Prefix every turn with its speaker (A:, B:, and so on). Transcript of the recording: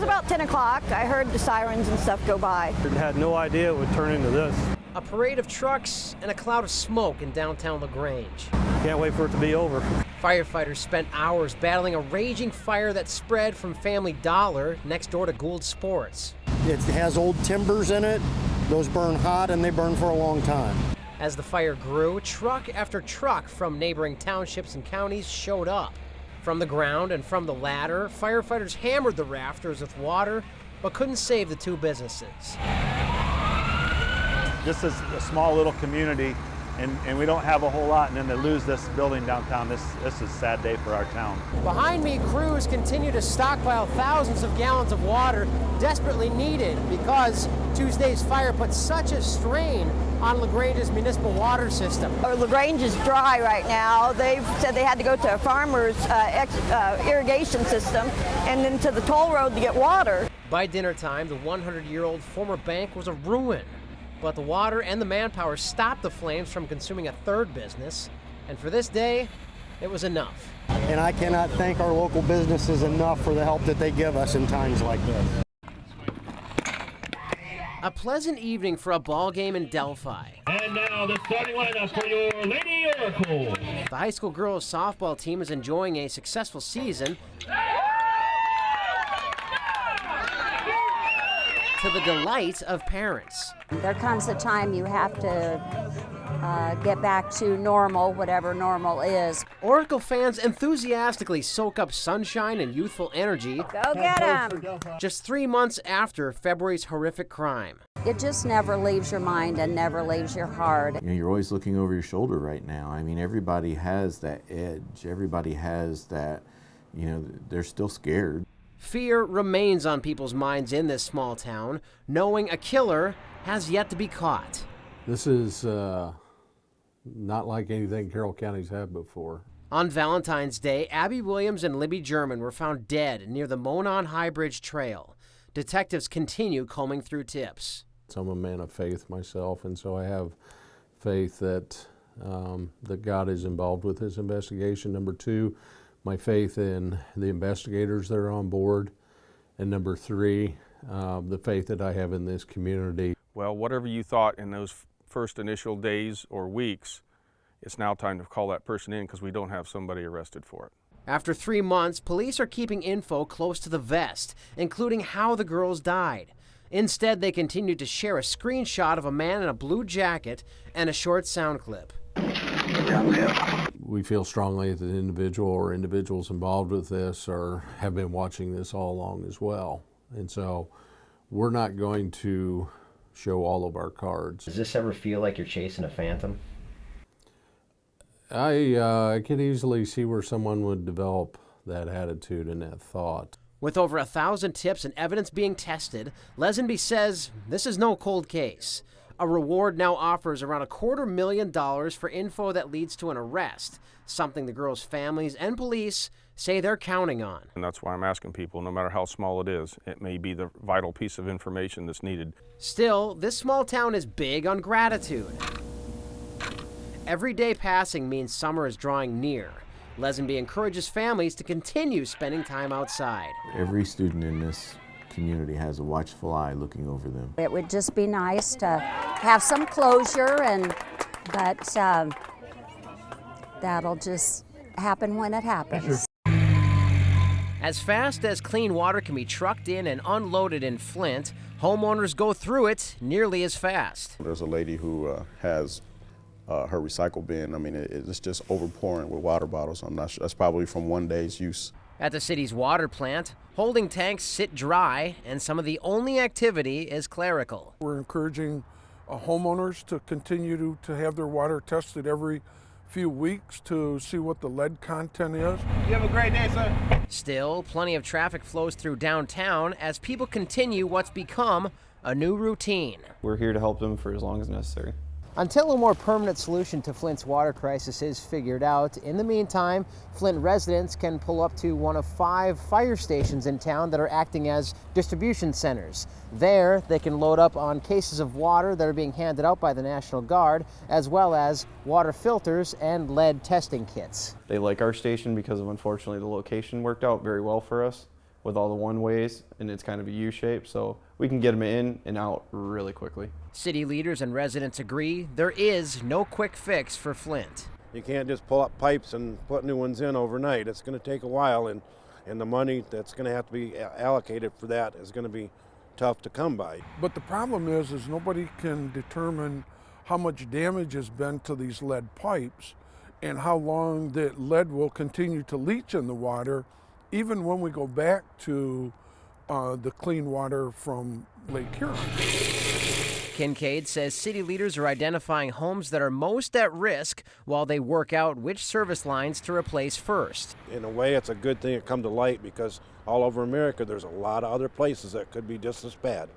A: about 10 o'clock. I heard the sirens and stuff go by.
B: Had no idea it would turn into this.
C: A parade of trucks and a cloud of smoke in downtown LaGrange.
B: Can't wait for it to be over.
C: Firefighters spent hours battling a raging fire that spread from Family Dollar next door to Gould Sports.
D: It has old timbers in it. Those burn hot and they burn for a long time.
C: As the fire grew, truck after truck from neighboring townships and counties showed up. From the ground and from the ladder, firefighters hammered the rafters with water, but couldn't save the two businesses.
E: This is a small little community, and we don't have a whole lot, and then to lose this building downtown, this is a sad day for our town.
C: Behind me, crews continue to stockpile thousands of gallons of water desperately needed because Tuesday's fire put such a strain on LaGrange's municipal water system.
A: LaGrange is dry right now. They've said they had to go to a farmer's irrigation system and then to the toll road to get water.
C: By dinner time, the 100-year-old former bank was a ruin. But the water and the manpower stopped the flames from consuming a third business. And for this day, it was enough.
D: And I cannot thank our local businesses enough for the help that they give us in times like this.
C: A pleasant evening for a ball game in Delphi.
F: And now the starting lineup for your Lady Oracle.
C: The high school girls softball team is enjoying a successful season to the delight of parents.
G: There comes a time you have to get back to normal, whatever normal is.
C: Oracle fans enthusiastically soak up sunshine and youthful energy.
G: Go get them!
C: Just 3 months after February's horrific crime.
G: It just never leaves your mind and never leaves your heart.
H: You know, you're always looking over your shoulder right now. I mean, everybody has that edge. Everybody has that, you know, they're still scared.
C: Fear remains on people's minds in this small town, knowing a killer has yet to be caught.
I: This is not like anything Carroll County's had before.
C: On Valentine's Day, Abby Williams and Libby German were found dead near the Monon High Bridge Trail. Detectives continue combing through tips.
I: I'm a man of faith myself, and so I have faith that that God is involved with this investigation. Number two, my faith in the investigators that are on board. And number three, the faith that I have in this community.
J: Well, whatever you thought in those first initial days or weeks, it's now time to call that person in because we don't have somebody arrested for it.
C: After 3 months, police are keeping info close to the vest, including how the girls died. Instead, they continue to share a screenshot of a man in a blue jacket and a short sound clip.
I: We feel strongly that the individual or individuals involved with this have been watching this all along as well. And so we're not going to show all of our cards.
K: Does this ever feel like you're chasing a phantom?
I: I can easily see where someone would develop that attitude and that thought.
C: With over 1,000 tips and evidence being tested, Lesenby says this is no cold case. A reward now offers around $250,000 for info that leads to an arrest, something the girls' families and police say they're counting on.
J: And that's why I'm asking people, no matter how small it is, it may be the vital piece of information that's needed.
C: Still, this small town is big on gratitude. Every day passing means summer is drawing near. Lesenby encourages families to continue spending time outside.
H: Every student in this community has a watchful eye looking over them.
G: It would just be nice to have some closure, but that'll just happen when it happens.
C: As fast as clean water can be trucked in and unloaded in Flint, homeowners go through it nearly as fast.
L: There's a lady who has her recycle bin. I mean, it's just overpouring with water bottles. I'm not sure. That's probably from one day's use.
C: At the city's water plant, holding tanks sit dry, and some of the only activity is clerical.
M: We're encouraging homeowners to continue to have their water tested every few weeks to see what the lead content is.
F: You have a great day, sir.
C: Still, plenty of traffic flows through downtown as people continue what's become a new routine.
N: We're here to help them for as long as necessary.
C: Until a more permanent solution to Flint's water crisis is figured out, in the meantime, Flint residents can pull up to one of 5 fire stations in town that are acting as distribution centers. There, they can load up on cases of water that are being handed out by the National Guard, as well as water filters and lead testing kits.
N: They like our station because of, unfortunately, the location worked out very well for us. with all the one-ways, and it's kind of a U-shape, so we can get them in and out really quickly.
C: City leaders and residents agree there is no quick fix for Flint.
O: You can't just pull up pipes and put new ones in overnight. It's going to take a while, and the money that's going to have to be allocated for that is going to be tough to come by.
M: But the problem is nobody can determine how much damage has been to these lead pipes and how long that lead will continue to leach in the water, even when we go back to the clean water from Lake Huron.
C: Kincaid says city leaders are identifying homes that are most at risk while they work out which service lines to replace first.
O: In a way, it's a good thing it come to light, because all over America there's a lot of other places that could be just as bad.